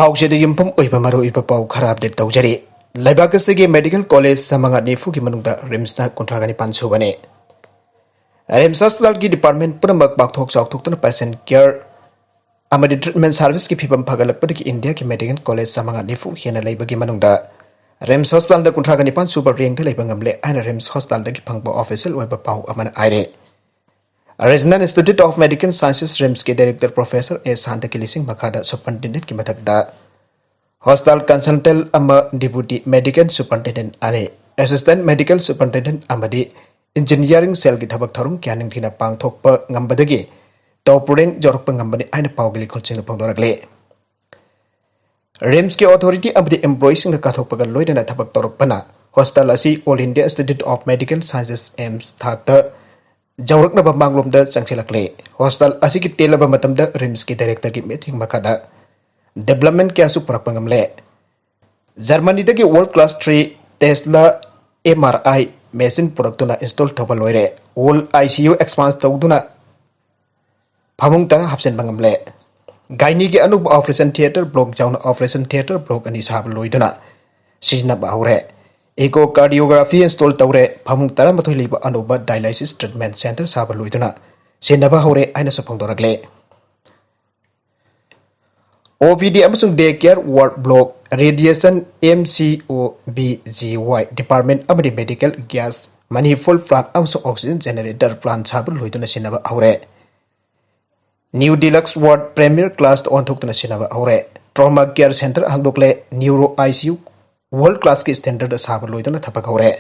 पाउसेद युमफम ओइबा मरुइबा पाउ खरा update तौजरी Leibak asigi medical college samanga nifu ki mnungda rims na kontragani pansu bane rims hospital ki department punamak bakthok chawthok tuna patient care amadi treatment service ki phibam phagalakpadi ki India ki medical college samanga nifu hena leibagi manungda rims hospital da kontragani pansu ba reng the leibangamle ana rims hospital da ki phangba official oiba pau amana aire Regional Institute of Medical Sciences RIMS के director professor S हांतकिलिसिंग मखादा superintendent की मथकदा hospital consultant अमा deputy medical superintendent आरे assistant medical superintendent अमदी engineering cell की थबक थरुम क्यानिंग थिना पांगथोकप ngambadagi तौपुरें जरकप ngambani आइना पावगली खुनसिंग पंगदोरगले RIMS के अथॉरिटी अमदी एम्प्लॉयीसिंग काथोकपग लोइदना थबक तौरकपना हॉस्पिटल असी All India Institute of Medical Sciences AIIMS थाकता जौरकना बमांगलोमदा चंगथिलकले हॉस्पिटल असी की तेलबा मतमदा रिम्स की डायरेक्टर की मीटिंग मखादा डेवलपमेंट क्या सुपरपंगमले जर्मनी दगी world class 3 Tesla MRI machine प्रोडक्टना इंस्टॉल थबल लोइरे ऑल ICU एक्सपांस तौदुना फमुंग तरा हबसेन बंगमले गाइनी के अनु ऑपरेशन थिएटर ब्लॉक जाउन ऑपरेशन थिएटर ब्लॉक अनि साब लोइदुना सिजना बाहुरे एको कार्डियोग्राफी इंस्टॉल तौरे फमुंग तरा मथोइ लिबा अनुबा डायलिसिस ट्रीटमेंट सेंटर साब लोइदुना सेनबा हौरे आइना सफंगदोरगले OPD अमसुंग day care ward block radiation MCOBGY department अमदि मेडिकल गैस मनीफुल प्लांट अमसुंग ऑक्सीजन जनरेटर प्लांट साब लोइदुना सेनबा हौरे new deluxe ward premier class ऑनथुकतुना सेनबा हौरे ट्रॉमा केयर सेंटर हांगदोकले न्यूरो ICU वर्ल्ड क्लास की स्टैंडर्ड साब लोइदुना थपक हौरे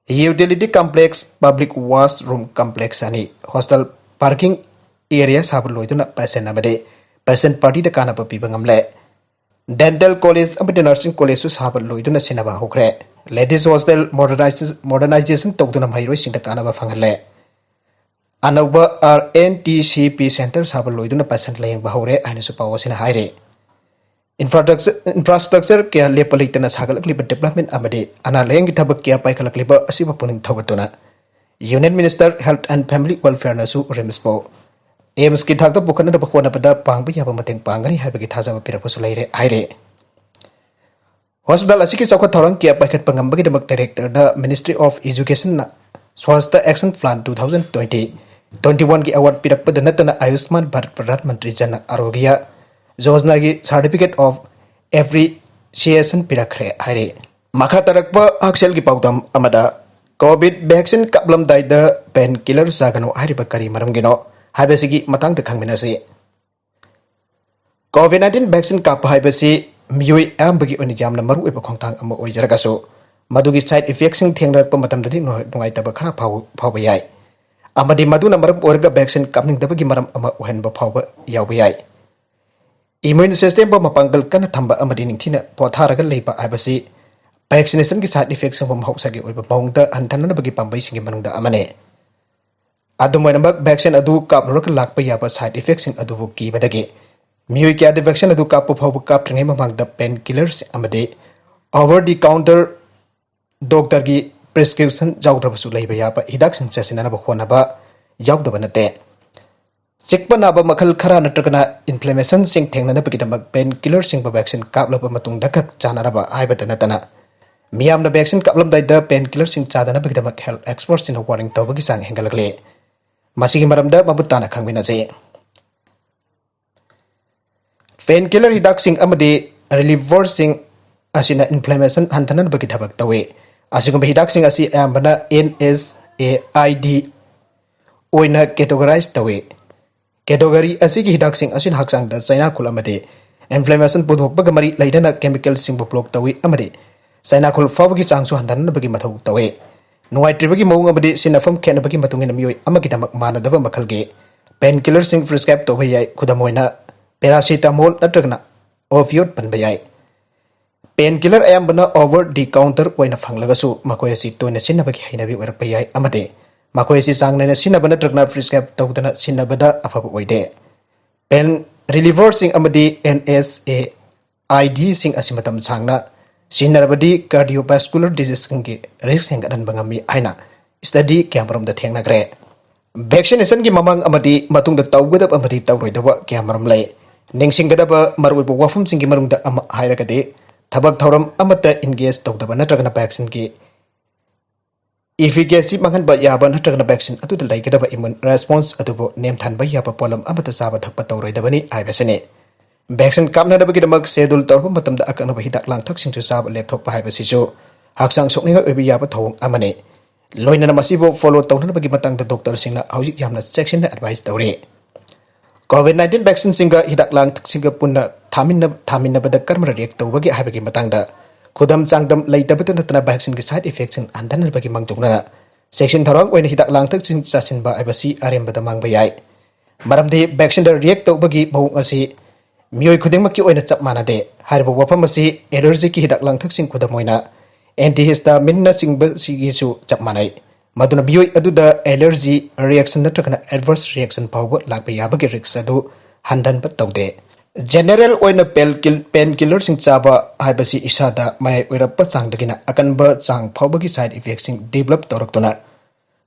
utility complex public washroom complex अनि हॉस्टल पार्किंग एरिया साब लोइदुना पैसेंट अमदे पैसेंट पार्टी द काना पपि बंगमले डेंटल कॉलेज अमदे नर्सिंग कॉलेज सु साब लोइदुना सिनबा होख्रे लेडीज हॉस्टल मॉडर्नाइजेशन तौदुना माइरोइ सिंग द काना फंगले अनौबा RNTCP सेंटर साब लोइदुना पैसेंट लेंग बहौरे आइनसु पावसिना हाइरे इंफ्रास्ट्रक्चर क्या लेपलितना सागलकलिबा डेवलपमेंट अमदे अनालेंग थबक क्या पाइखलकलिबा असिबा पुनिंग थवतुना union minister health and family welfare नसु रिम्सपो एम्स की थाकता पुखन बखोनबदा पांगबा याबा मतेंग पांगनी हाइबगी थाजाबा पिरपसु लेरे हाइरे हॉस्पिटल असिकी चौखत थौरंग क्या पाइखत पंगंबगी दमक director the ministry of education स्वास्थ्य एक्शन प्लान 2020-21 की अवार्ड पिरकपद नतना आयुष्मान भारत प्रधानमंत्री जन आरोग्य योजना की सर्टिफिकेट ऑफ एप्रिसिएशन पिरखरे हाइरे मखा तरकपा हक्सेलगी पाउदम अमदा कोविड वैक्सीन कपलमदाइदा पेनकिलर chaganu हाइरिबा करी मरमगिनो हाइबसिगी मतंग खंगमिनसी COVID-19 वैक्सीन काप हाइबसी मियोइ आंबगी ओनि यामना मरु एबा खोंथांग अमा ओइजरगासो मदुगी साइड इफेक्ट्सिंग थेंगरप मतमददि नुंगाइतबा खरा फावबा याय अमदि मदुना मरम ओरगा वैक्सीन कापनिंगदबगी मरम अमा ओहनबा फावबा यावबा याय इम्यून सिस्टम पर मपांगल कन थंबा अमदि निंथिना पोथारगा लेबा आबसी वैक्सीनेशन की साइड इफेक्ट्स हम हौसागे ओइबा मौंगदा हंथननबगी पांबैसिंगी मनुंगदा अमने अदुमैनबक वैक्सीन अदु कापरक लाकपा याबा साइड इफेक्ट्स अदुबु कीबदगे मियोइ क्या दे वैक्सीन अदु कापु फावबा कापट्रिङै ममांगदा पेन किलर्स अमदे ओवर द काउंटर डॉक्टर की प्रिस्क्रिप्शन जाउद्रबसु लेबा याबा हिदाकसिंग चसिननबा होनबा याउदबा नते चिकपा नाबा मखल खरा नत्रगना इन्फ्लेमेशन सिंग थेंगनबगिदमक पेन किलर सिंग वैक्सीन कापलब मतुंग दखक चानरबा आइबत नतना मियामना वैक्सीन कापलमदाइदा पेन किलर सिंग चादनबगिदमक हेल्थ एक्सपर्ट सिंग वार्निंग तौबगी सांग हेंगलगले मसिगी मरमदा मबुताना खंगमिनसे पेन किलर हिदाक सिंग अमदे रिलीवर सिंग असिना इन्फ्लेमेशन हंथननबगी थबक तवे असिगुम हिदाक सिंग असि आंबना NSAID ओइना कैटेगराइज तवे कैटेगरी असिगी हिदाकसिंग असिन हक्सांगदा चाइना खुल अमदे इन्फ्लेमेशन पुथोकपग मरी लैदना केमिकल सिंग ब्लॉक तवे अमदे चाइना खुल फावगी चांगसु हंदनबगी मथौ तवे नुवाइत्रिबगी मौंग अमदे सिनफम खेनबगी मतुंगिन मियोइ अमगिदमक मानदब मखलगे पेन किलर सिंग प्रिस्क्राइब तोबे याय खुदमोइना पैरासीटामोल नत्रगना ओपियोड पनबा याय पेन किलर अयंबना ओवर द काउंटर ओइना फंगलगसु मकोय असि तोइना सिनबगी हैनबी ओरकपा याय अमदे मकोय असि चांगनाइना सिनबा नत्रगना प्रिस्क्राइब तौदना सिनबदा अफब ओइदे पेन रिलीवर सिंग अमदि NSAID सिंग असि मतम चांगना सिनरबदी कार्डियोवास्कुलर डिजीज सिंग की रिस्क हेंगदन बंगमी आइना स्टडी कैमरम द थेंगनाग्रे वैक्सीनेशन की ममंग अमदि मतुंग द तौगदब अमदि तौरोइदब कैमरम लै ningsinggadaba maruibu wafum singi marungda ama hairagade thabak thoram amata engage tawdaba natragana vaccine ki efficacy manganba yaba natragana vaccine adu laigadaba immune response adubo nem thanba yaba polam amata saba thakpa tawroidabani haibasene vaccine kapnadabagi damak schedule tawba matamda akanaba hidak langthak singchu saba lepthokpa haibasisu haksang sokninga obi yaba thawung amane loinana masibo follow tawnabagi matangda doctor singna hauji yamna section advice tawre COVID-19 vaccine singa hidak langthak singa punna thaminna bada karmara react tawbagi haibagi matangda khudam changdam leitabata natna vaccine ki side effects in andanal bagi mangtokna section tharang oina hidak langthak sing chasinba abasi arembada mangba yai maramde vaccine da react tawbagi bawung asi mioi khudengmak ki oina chap manade haribo wafam asi allergy ki hidak langthak sing khudam oina antihistamine na singba sigisu chap manai maduna mioi aduda allergy reaction natragana adverse reaction pawba lakba yabagi risk adu handan ba tawde general oina painkiller sing chaba haibasi isada mai oirappa changdagina akanba chang phawbagi side effects sing develop tawraktuna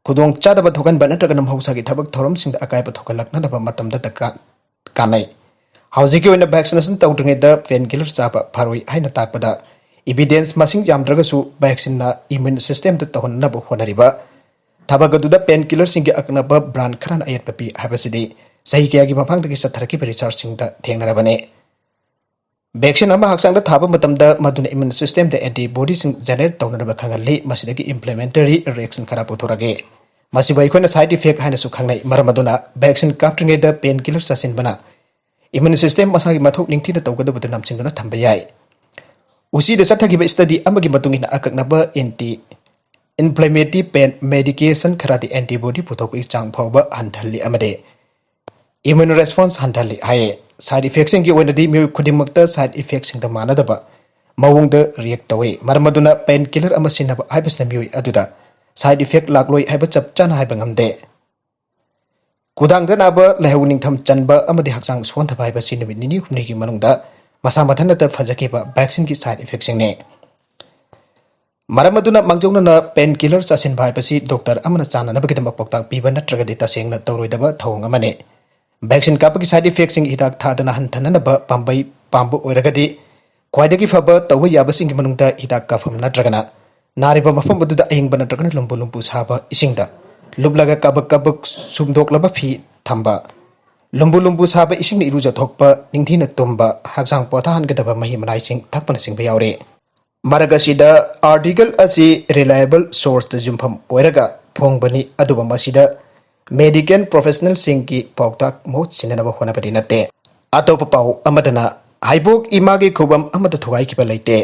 khudong chadaba thogan ba natragana mhausagi thabak thoram sing akai ba thokalakna daba matamda taka kanai haujiki oina vaccination tawdringeda painkiller chaba pharoi haina takpada evidence masing jamdragasu vaccine na immune system ta tahonnaba honariba thabagaduda painkiller sing gi aknaba brand kharan ayat papi habasidi sahi kya gi mafang dagi satharaki research sing da thengnarabane vaccine ama haksang da thaba matamda maduna immune system da antibody sing generate tawnaraba khangali masidagi implementary reaction khara pothorage masibai khona side effect haina su khangnai maramaduna vaccine kaptringe da painkiller sasin bana immune system masagi mathok ningthina tawgadaba namchingna thamba yai usi de sathagiba study amagi matungina akaknaba anti inflammatory pain medication kharati antibody puthok chang phawba hanthali amade immune response hanthali haye side effects sing gi wenadi mi khudimakta side effects sing da manadaba mawungda react tawe marmaduna painkiller ama sinaba haibasna mi aduda side effect lakloi haiba chap chana haiba ngamde kudangda naba lehawning tham chanba amadi hakchang sontha haiba sinami nini humni gi manungda masa mathanata fajakiba vaccine ki side effects sing ne maramaduna mangjongna painkiller chasin bhaipasi doctor amana chana nabagidam poktak piba natraga data sengna tawroidaba thawng amane vaccine kapagi side effects sing hidak thadana hanthana ba pambai pambu oiragadi khwaidagi faba tawa yabasing gi manungda hidak kafam natragana nariba mafam bududa ahingba natragana lumbu saba isingda lublaga kabak sumdoklaba fi thamba lumbu saba isingni iruja thokpa ningthina tumba haksang pothan gadaba mahi manai sing thakpana sing bayawre maragasida article asi reliable source ta jumpham oiraga phongbani aduba masida medical professional singki pautak mo chinana ba hona padi natte atopa pau amadana haibok image khobam amada thugai ki Leite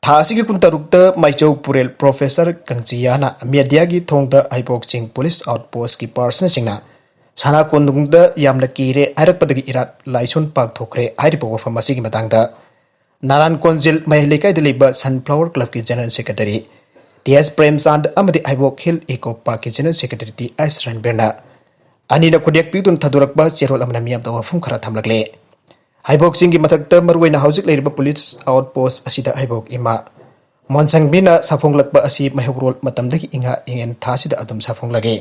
thasi gi kuntarukta maichau purel professor kangchiana media gi thongda haibok ching police outpost ki person singna sana kondungda yamna kire arakpadagi irat laison pak thokre hairibo wafam asi gi matangda naran konjil mahilikai deliba sunflower club ki general secretary ts premchand amadi Heibok Hill Police ki general secretary ts ranberna anina khodek pidun thadurakba cherol amna miyam tawa fum khara thamlagle Heibok singi mathakta marwaina haujik leiriba police outpost asida Heibok ima monsangbina safonglakba asi mahegrol matamdagi inga ingen thasida adum safonglage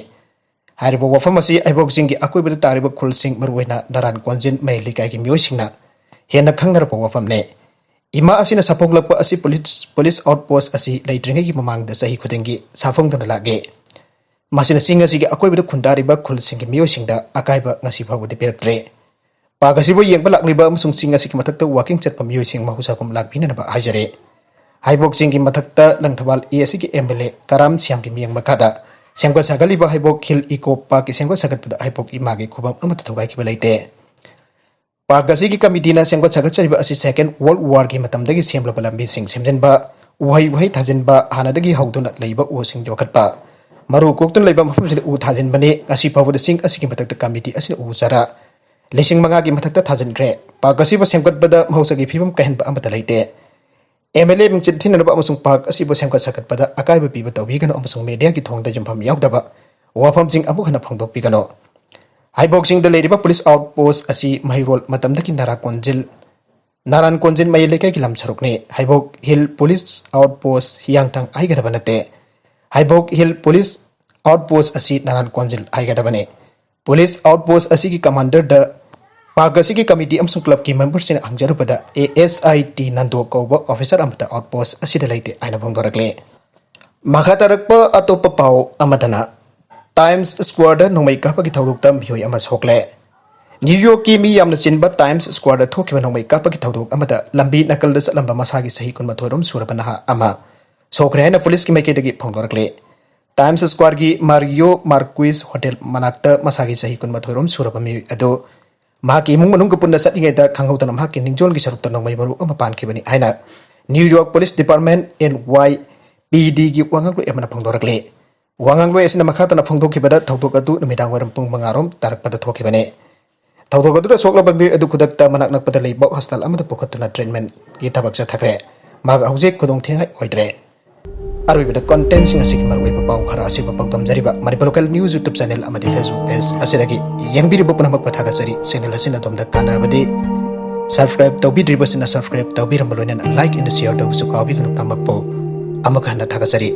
haribo wafam asi Heibok singi akoibada tariba khulsing marwaina naran konjin mahilikai ki mioi singna hena khangarpa wafamne ima asina safonglakpa asi police outpost asi leitringai ki mamangda sahi khudengi safongdana lage masina singa sigi akoibada khundariba khulsing ki mioi singda akaiba ngasi phawdi peraktre pagasibo yengba lakliba amasung singa sigi mathakta walking chatpa mioi sing mahusa kum lakbina na ba haijare Heibok singi mathakta langthawal ASI ki MLA karam siam ki miyang makada sengwa sagaliba Heibok Hill Police ki sengwa sagatpada Heibok image khubam amata thogai ki Leite Pagasi ki kamitina sengwa sagachariba asi second world war ki matamdagi semlaba lambi sing semjenba uhai thajenba hanadagi hauduna leiba u sing jokatpa maru koktun leiba mafamsida u thajenbane asi pawda sing asi ki matakta committee asi u jara lesing manga ki matakta thajenkre pagasi ba semgatbada mausagi phibam kahenba amata Leite MLA mingchit thinanaba amasung park asi ba semgat sakatpada akaiba piba tawbigano amasung media ki thongda jumpham yaudaba wafam jing amu khana phangdok pigano Heibok sing the leiriba police outpost asi mahirol matamdaki naran konjin mahilikai ki lamsarukne Heibok Hill Police Outpost Hiyangthang haigdba ntte Heibok Hill Police Outpost asi naran konjil haigdba ne police outpost asi ki commander da park की committee club की member से हंगजरबद ASI T.Nando कौब officer outpost असिद लेते आइना फोंदोरक्ले मखा तरक्प अतोप पाउ अमदना times square नोंगमई कापगी थौदोक्ता मियोई अमा सोकले New York की मी यामना चिनबा times square थोकिबा नोंगमई कापगी थौदोक अमदा लंबी नकल द चलंबा मसागी सही कुनमथोरम सुरबना अमा सोकरे हैना पुलिस की मेकेदगी फोंदोरक्ले टाइम्स स्क्वायर की मारियो मार्क्विस होटल मनाक्ता मसागी सही कुनमथोरम सुरबमी अदो माकी इमुंग मनुंग पुन्ना सत्लिंगैदा खंगौदना माकी निंगजोल की सरुक्ता नोंगमई मरु अमा पानखिबनी हाइना न्यूयॉर्क पुलिस डिपार्टमेंट NYPD की वांगलो एमना फोंदोरक्ले वांगलो एसिना मखातना फोंदोखिबदा थौदोक अदु नुमिदांग वरम पुंग मंगारोम तारकपदा थोखिबने थौदोक अदुदा सोकलबा मी अदु खुदक्ता मनाक नकपदा लेइबक हॉस्पिटल अमदा पोखतुना ट्रीटमेंट की थबक चथखरे माग हौजे खुदोंग थिंगाई ओइद्रे अरविबदा कंटेंट सिंग असि मरवेबा पाउ खरा असि पपकदम जरिबा Manipur local news YouTube channel अमदि फेसबुक पेज असिदगी यंगबिरिबा पुनमक पथागा जरि चैनल असिना दोमदा कानरबदि सब्सक्राइब तौबिद्रिबसिना सब्सक्राइब तौबिरम लोइना लाइक इन शेयर तौबसु काउबिगनु नमकपो अमक हन्ना थागा जरि